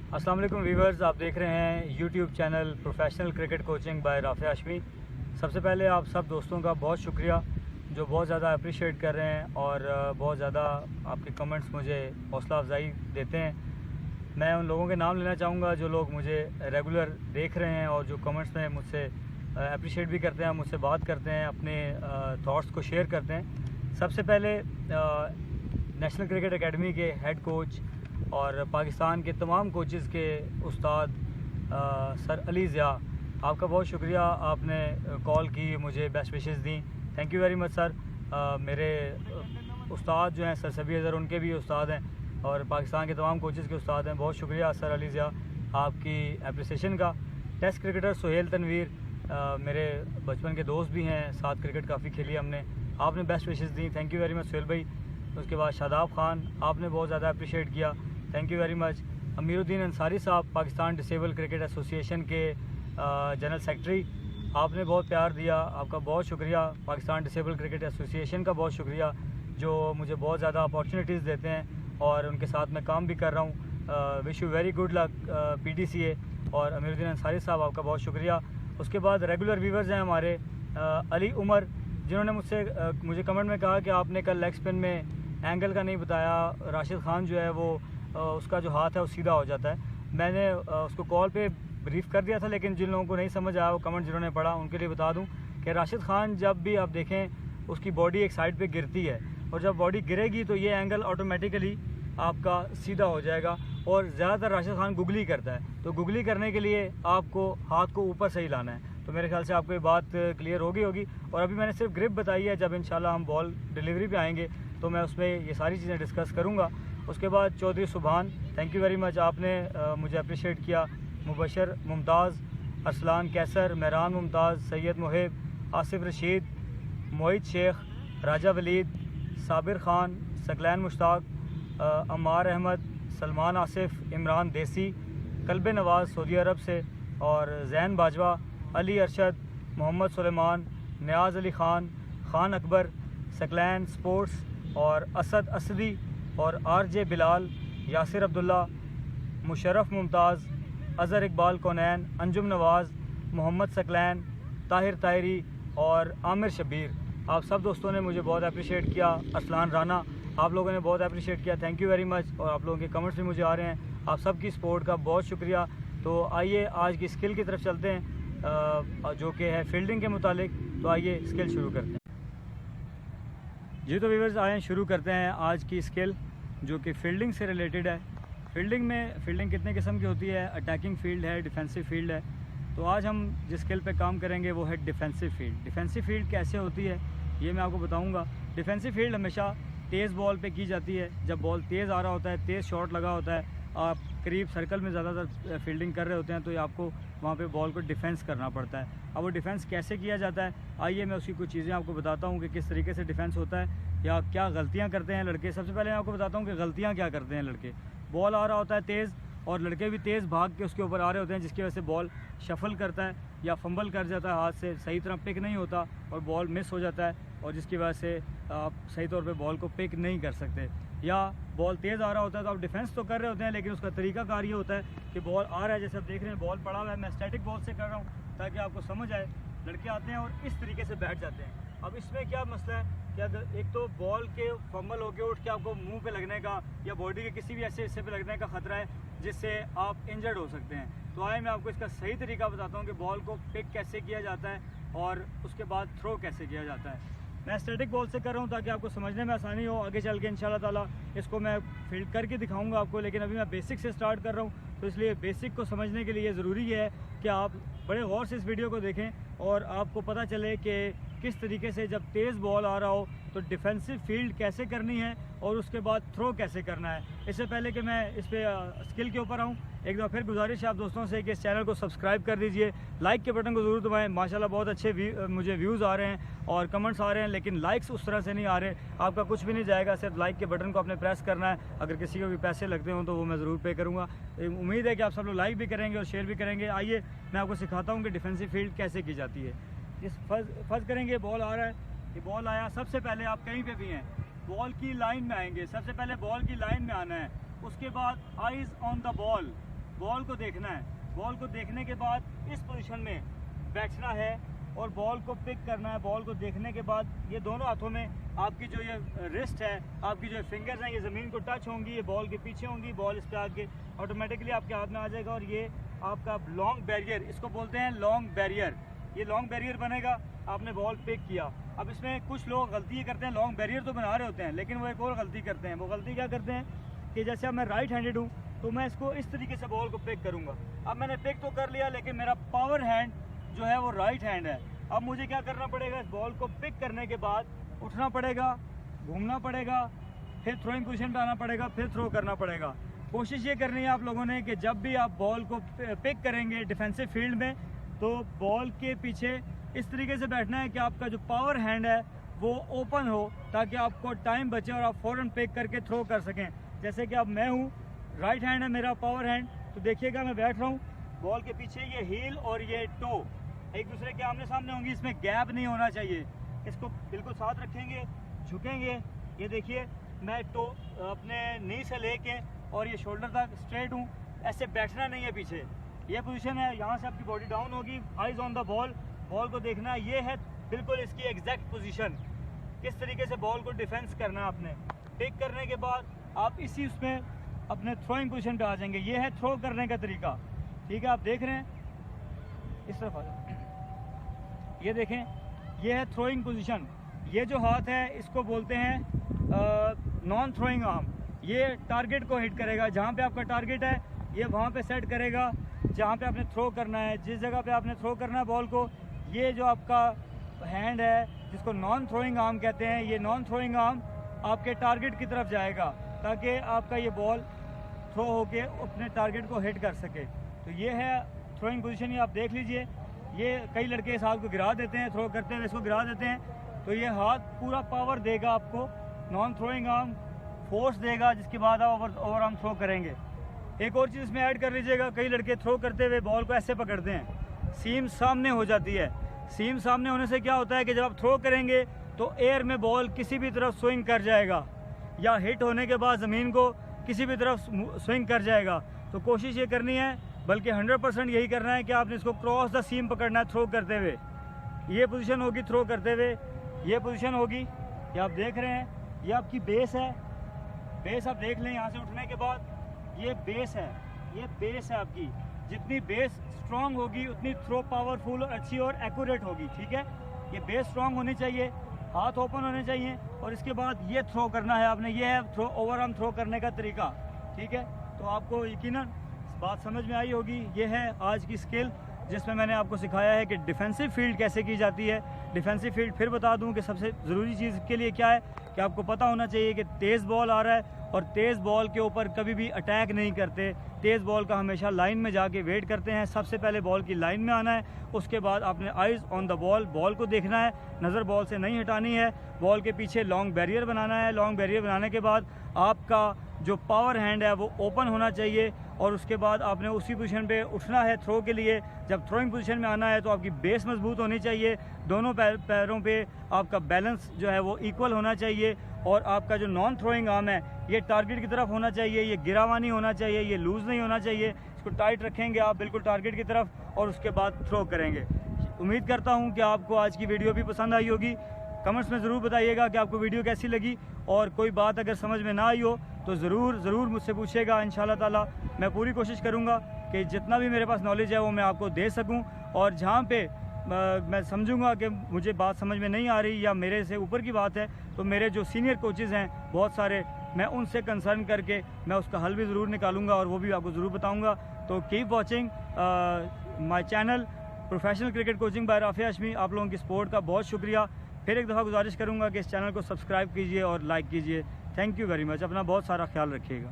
अस्सलाम वालेकुम व्यूवर्स, आप देख रहे हैं YouTube channel professional cricket coaching by Rafia Hashmi. सबसे पहले आप सब दोस्तों का बहुत शुक्रिया जो बहुत ज़्यादा अप्रिशिएट कर रहे हैं और बहुत ज़्यादा आपके कमेंट्स मुझे हौसला अफजाई देते हैं। मैं उन लोगों के नाम लेना चाहूँगा जो लोग मुझे रेगुलर देख रहे हैं और जो कमेंट्स में मुझसे अप्रिशिएट भी करते हैं, मुझसे बात करते हैं, अपने थॉट्स को शेयर करते हैं। सबसे पहले नेशनल क्रिकेट एकेडमी के हेड कोच और पाकिस्तान के तमाम कोचेस के उस्ताद सर अली ज़िया, आपका बहुत शुक्रिया, आपने कॉल की, मुझे बेस्ट विशेस दी। Thank you very much sir. मेरे उस्ताद जो हैं सर सभी अज़हर, उनके भी उस्ताद हैं और पाकिस्तान के तमाम कोचेस के उस्ताद हैं। बहुत शुक्रिया सर अली ज़िया आपकी एप्रिसिएशन का। टेस्ट क्रिकेटर सुहेल तनवीर मेरे बचपन के दोस्त भी हैं, साथ क्रिकेट काफ़ी खेली हमने, आपने बेस्ट विशेस दी। Thank you very much Suhail भाई। उसके बाद शादाब खान, आपने बहुत ज़्यादा अप्रिशिएट किया, thank you very much. Amiruddin Ansari साहब, पाकिस्तान डिसेबल क्रिकेट एसोसिएशन के जनरल सेक्रेटरी, आपने बहुत प्यार दिया, आपका बहुत शुक्रिया। पाकिस्तान डिसेबल क्रिकेट एसोसिएशन का बहुत शुक्रिया जो मुझे बहुत ज़्यादा अपॉर्चुनिटीज़ देते हैं और उनके साथ मैं काम भी कर रहा हूँ। Wish you very good luck PDCA और अमीरुद्दीन अंसारी साहब, आपका बहुत शुक्रिया। उसके बाद रेगुलर व्यूवर्स हैं हमारे अली उमर, जिन्होंने मुझे कमेंट में कहा कि आपने कल लेग स्पिन में एंगल का नहीं बताया, राशिद खान जो है वो उसका जो हाथ है वो सीधा हो जाता है। मैंने उसको कॉल पे ब्रीफ कर दिया था, लेकिन जिन लोगों को नहीं समझ आया, वो कमेंट जिन्होंने पढ़ा, उनके लिए बता दूं कि राशिद खान जब भी आप देखें उसकी बॉडी एक साइड पे गिरती है और जब बॉडी गिरेगी तो ये एंगल ऑटोमेटिकली आपका सीधा हो जाएगा। और ज़्यादातर राशिद खान गुगली करता है, तो गुगली करने के लिए आपको हाथ को ऊपर से ही लाना है। तो मेरे ख्याल से आपको ये बात क्लियर हो गई होगी। और अभी मैंने सिर्फ ग्रिप बताई है, जब इंशाल्लाह हम बॉल डिलीवरी पे आएंगे तो मैं उसमें ये सारी चीज़ें डिस्कस करूँगा। उसके बाद चौधरी सुभान, थैंक यू वेरी मच, आपने मुझे अप्रिशिएट किया। मुबशर मुमताज़, अरसलान कैसर, मेहरान मुमताज़, सैयद मुहिब, आसिफ रशीद, मोहित शेख, राजा वलीद, साबिर खान, सकलैन मुश्ताक, अम्मार अहमद, सलमान आसिफ, इमरान देसी, कल्ब नवाज़ सऊदी अरब से, और जैन बाजवा, अली अरशद, मोहम्मद सुलेमान, नियाज़ अली ख़ान, ख़ान अकबर, सकलैन स्पोर्ट्स और असद असदी और RJ बिलाल, यासिर अब्दुल्ला, मुशर्रफ मुमताज़, अज़हर इकबाल कौनैन, अंजुम नवाज़, मोहम्मद सकलैन, ताहिर ताहिरी और आमिर शबीर, आप सब दोस्तों ने मुझे बहुत अप्रिशिएट किया। अरसलान राना, आप लोगों ने बहुत अप्रिशिएट किया, थैंक यू वेरी मच। और आप लोगों के कमेंट्स भी मुझे आ रहे हैं, आप सबकी सपोर्ट का बहुत शुक्रिया। तो आइए आज की स्किल की तरफ चलते हैं जो कि है फील्डिंग के मुतालिक। तो आइए स्किल शुरू करते हैं जी। तो व्यूअर्स आए शुरू करते हैं आज की स्किल जो कि फील्डिंग से रिलेटेड है। फील्डिंग कितने किस्म की होती है, अटैकिंग फील्ड है, डिफेंसिव फील्ड है। तो आज हम जिस स्किल पे काम करेंगे वो है डिफेंसिव फील्ड। डिफेंसिव फील्ड कैसे होती है ये मैं आपको बताऊंगा। डिफेंसिव फील्ड हमेशा तेज़ बॉल पे की जाती है। जब बॉल तेज़ आ रहा होता है, तेज़ शॉट लगा होता है, आप करीब सर्कल में ज़्यादातर फील्डिंग कर रहे होते हैं, तो आपको वहाँ पे बॉल को डिफेंस करना पड़ता है। अब वो डिफेंस कैसे किया जाता है, आइए मैं उसकी कुछ चीज़ें आपको बताता हूँ कि किस तरीके से डिफेंस होता है या क्या गलतियाँ करते हैं लड़के। सबसे पहले मैं आपको बताता हूँ कि गलतियाँ क्या करते हैं लड़के। बॉल आ रहा होता है तेज़ और लड़के भी तेज़ भाग के उसके ऊपर आ रहे होते हैं, जिसकी वजह से बॉल शफल करता है या फंबल कर जाता है, हाथ से सही तरह पिक नहीं होता और बॉल मिस हो जाता है, और जिसकी वजह से आप सही तौर पे बॉल को पिक नहीं कर सकते। या बॉल तेज़ आ रहा होता है तो आप डिफेंस तो कर रहे होते हैं, लेकिन उसका तरीकाकार ये होता है कि बॉल आ रहा है, जैसे आप देख रहे हैं बॉल पड़ा हुआ है, मैं स्टैटिक बॉल से कर रहा हूँ ताकि आपको समझ आए। लड़के आते हैं और इस तरीके से बैठ जाते हैं। अब इसमें क्या मसला है कि अगर एक तो बॉल के फंबल होकर उठ के आपको मुंह पे लगने का या बॉडी के किसी भी ऐसे हिस्से पे लगने का ख़तरा है जिससे आप इंजर्ड हो सकते हैं। तो आए मैं आपको इसका सही तरीका बताता हूँ कि बॉल को पिक कैसे किया जाता है और उसके बाद थ्रो कैसे किया जाता है। मैं स्टैटिक बॉल से कर रहा हूँ ताकि आपको समझने में आसानी हो। आगे चल के इंशाल्लाह ताला इसको मैं फील्ड करके दिखाऊंगा आपको, लेकिन अभी मैं बेसिक से स्टार्ट कर रहा हूँ, तो इसलिए बेसिक को समझने के लिए ज़रूरी है कि आप बड़े गौर से इस वीडियो को देखें और आपको पता चले कि किस तरीके से जब तेज़ बॉल आ रहा हो तो डिफेंसिव फील्ड कैसे करनी है और उसके बाद थ्रो कैसे करना है। इससे पहले कि मैं इस पर स्किल के ऊपर आऊँ, एक बार फिर गुजारिश है आप दोस्तों से कि इस चैनल को सब्सक्राइब कर दीजिए, लाइक के बटन को ज़रूर दबाएं। माशाल्लाह बहुत अच्छे मुझे व्यूज़ आ रहे हैं और कमेंट्स आ रहे हैं, लेकिन लाइक्स उस तरह से नहीं आ रहे। आपका कुछ भी नहीं जाएगा, सिर्फ लाइक के बटन को आपने प्रेस करना है। अगर किसी को भी पैसे लगते हों तो वो मैं ज़रूर पे करूँगा। उम्मीद है कि आप सब लोग लाइक भी करेंगे और शेयर भी करेंगे। आइए मैं आपको सिखाता हूँ कि डिफेंसिव फील्ड कैसे की जाती है। इस फर्ज करेंगे बॉल आ रहा है, ये बॉल आया, सबसे पहले आप कहीं पे भी हैं बॉल की लाइन में आएंगे। सबसे पहले बॉल की लाइन में आना है, उसके बाद eyes on the ball, ball को देखना है। बॉल को देखने के बाद इस पोजीशन में बैठना है और बॉल को पिक करना है। बॉल को देखने के बाद ये दोनों हाथों में आपकी जो ये रिस्ट है, आपकी जो फिंगर्स हैं, ये ज़मीन को टच होंगी, ये बॉल के पीछे होंगी, बॉल इस पर आके ऑटोमेटिकली आपके हाथ में आ जाएगा और ये आपका लॉन्ग बैरियर, इसको बोलते हैं लॉन्ग बैरियर। ये लॉन्ग बैरियर बनेगा, आपने बॉल पिक किया। अब इसमें कुछ लोग गलती ये करते हैं, लॉन्ग बैरियर तो बना रहे होते हैं लेकिन वो एक और गलती करते हैं। वो गलती क्या करते हैं कि जैसे अब मैं राइट हैंडेड हूँ तो मैं इसको इस तरीके से बॉल को पिक करूँगा। अब मैंने पिक तो कर लिया लेकिन मेरा पावर हैंड जो है वो राइट हैंड है। अब मुझे क्या करना पड़ेगा, इस बॉल को पिक करने के बाद उठना पड़ेगा, घूमना पड़ेगा, फिर थ्रोइंग पोजीशन पे आना पड़ेगा, फिर थ्रो करना पड़ेगा। कोशिश ये करनी है आप लोगों ने कि जब भी आप बॉल को पिक करेंगे डिफेंसिव फील्ड में तो बॉल के पीछे इस तरीके से बैठना है कि आपका जो पावर हैंड है वो ओपन हो, ताकि आपको टाइम बचे और आप फ़ौरन पिक करके थ्रो कर सकें। जैसे कि अब मैं हूँ, राइट हैंड है मेरा पावर हैंड, तो देखिएगा मैं बैठ रहा हूँ, बॉल के पीछे ये हील और ये टो एक दूसरे के आमने सामने होंगी, इसमें गैप नहीं होना चाहिए। इसको बिल्कुल साथ रखेंगे, झुकेंगे। ये देखिए मैं टो अपने नी से लेके और ये शोल्डर तक स्ट्रेट हूँ, ऐसे बैठना नहीं है पीछे। ये पोजीशन है, यहाँ से आपकी बॉडी डाउन होगी, eyes on the ball, ball को देखना है। ये है बिल्कुल इसकी एग्जैक्ट पोजीशन, किस तरीके से बॉल को डिफेंस करना है आपने। पिक करने के बाद आप इसी उसमें अपने थ्रोइंग पोजीशन पे आ जाएंगे। ये है थ्रो करने का तरीका, ठीक है। आप देख रहे हैं, इस तरफ आ जाए, ये देखें, ये है थ्रोइंग पोजीशन। ये जो हाथ है इसको बोलते हैं नॉन थ्रोइंग आर्म। ये टारगेट को हिट करेगा, जहाँ पे आपका टारगेट है ये वहाँ पे सेट करेगा जहाँ पे आपने थ्रो करना है, जिस जगह पे आपने थ्रो करना है बॉल को। ये जो आपका हैंड है जिसको नॉन थ्रोइंग आर्म कहते हैं, ये नॉन थ्रोइंग आर्म आपके टारगेट की तरफ जाएगा ताकि आपका ये बॉल थ्रो होके अपने टारगेट को हिट कर सके। तो ये है थ्रोइंग पोजीशन। ये आप देख लीजिए, ये कई लड़के इस हाथ को गिरा देते हैं, थ्रो करते हुए इसको गिरा देते हैं, तो ये हाथ पूरा पावर देगा आपको। नॉन थ्रोइंग आर्म फोर्स देगा, जिसके बाद आप ओवर आर्म थ्रो करेंगे। एक और चीज़ इसमें ऐड कर लीजिएगा, कई लड़के थ्रो करते हुए बॉल को ऐसे पकड़ते हैं, सीम सामने हो जाती है। सीम सामने होने से क्या होता है कि जब आप थ्रो करेंगे तो एयर में बॉल किसी भी तरफ स्विंग कर जाएगा, या हिट होने के बाद ज़मीन को किसी भी तरफ स्विंग कर जाएगा। तो कोशिश ये करनी है, बल्कि 100% यही करना है कि आपने इसको क्रॉस द सीम पकड़ना है थ्रो करते हुए। ये पोजीशन होगी थ्रो करते हुए, ये पोजीशन होगी, ये आप देख रहे हैं, ये आपकी बेस है। बेस आप देख लें, यहाँ से उठने के बाद ये बेस है, ये बेस है आपकी। जितनी बेस स्ट्रांग होगी उतनी थ्रो पावरफुल और अच्छी और एक्यूरेट होगी, ठीक है। ये बेस स्ट्रांग होनी चाहिए, हाथ ओपन होने चाहिए और इसके बाद ये थ्रो करना है आपने। ये है थ्रो, ओवर आर्म थ्रो करने का तरीका, ठीक है। तो आपको यकीनन बात समझ में आई होगी। ये है आज की स्किल जिसमें मैंने आपको सिखाया है कि डिफेंसिव फील्ड कैसे की जाती है। डिफेंसिव फील्ड फिर बता दूं कि सबसे ज़रूरी चीज़ के लिए क्या है कि आपको पता होना चाहिए कि तेज़ बॉल आ रहा है और तेज़ बॉल के ऊपर कभी भी अटैक नहीं करते। तेज़ बॉल का हमेशा लाइन में जाके वेट करते हैं। सबसे पहले बॉल की लाइन में आना है, उसके बाद आपने eyes on the ball, ball को देखना है, नज़र बॉल से नहीं हटानी है। बॉल के पीछे लॉन्ग बैरियर बनाना है। लॉन्ग बैरियर बनाने के बाद आपका जो पावर हैंड है वो ओपन होना चाहिए और उसके बाद आपने उसी पोजीशन पे उठना है थ्रो के लिए। जब थ्रोइंग पोजीशन में आना है तो आपकी बेस मजबूत होनी चाहिए, दोनों पैरों पे आपका बैलेंस जो है वो इक्वल होना चाहिए और आपका जो नॉन थ्रोइंग आर्म है ये टारगेट की तरफ होना चाहिए, ये गिरा हुआ नहीं होना चाहिए, ये लूज़ नहीं होना चाहिए। इसको टाइट रखेंगे आप बिल्कुल टारगेट की तरफ और उसके बाद थ्रो करेंगे। उम्मीद करता हूँ कि आपको आज की वीडियो भी पसंद आई होगी। कमेंट्स में ज़रूर बताइएगा कि आपको वीडियो कैसी लगी और कोई बात अगर समझ में ना आई हो तो ज़रूर मुझसे पूछिएगा। इंशाल्लाह ताला मैं पूरी कोशिश करूँगा कि जितना भी मेरे पास नॉलेज है वो मैं आपको दे सकूँ और जहाँ पे मैं समझूंगा कि मुझे बात समझ में नहीं आ रही या मेरे से ऊपर की बात है तो मेरे जो सीनियर कोचेज़ हैं बहुत सारे, मैं उनसे कंसर्न करके मैं उसका हल भी ज़रूर निकालूंगा और वो भी आपको ज़रूर बताऊंगा। तो keep watching my channel professional cricket coaching by Rafia Hashmi. आप लोगों की सपोर्ट का बहुत शुक्रिया। फिर एक दफ़ा गुजारिश करूंगा कि इस चैनल को सब्सक्राइब कीजिए और लाइक कीजिए। Thank you very much. अपना बहुत सारा ख्याल रखिएगा।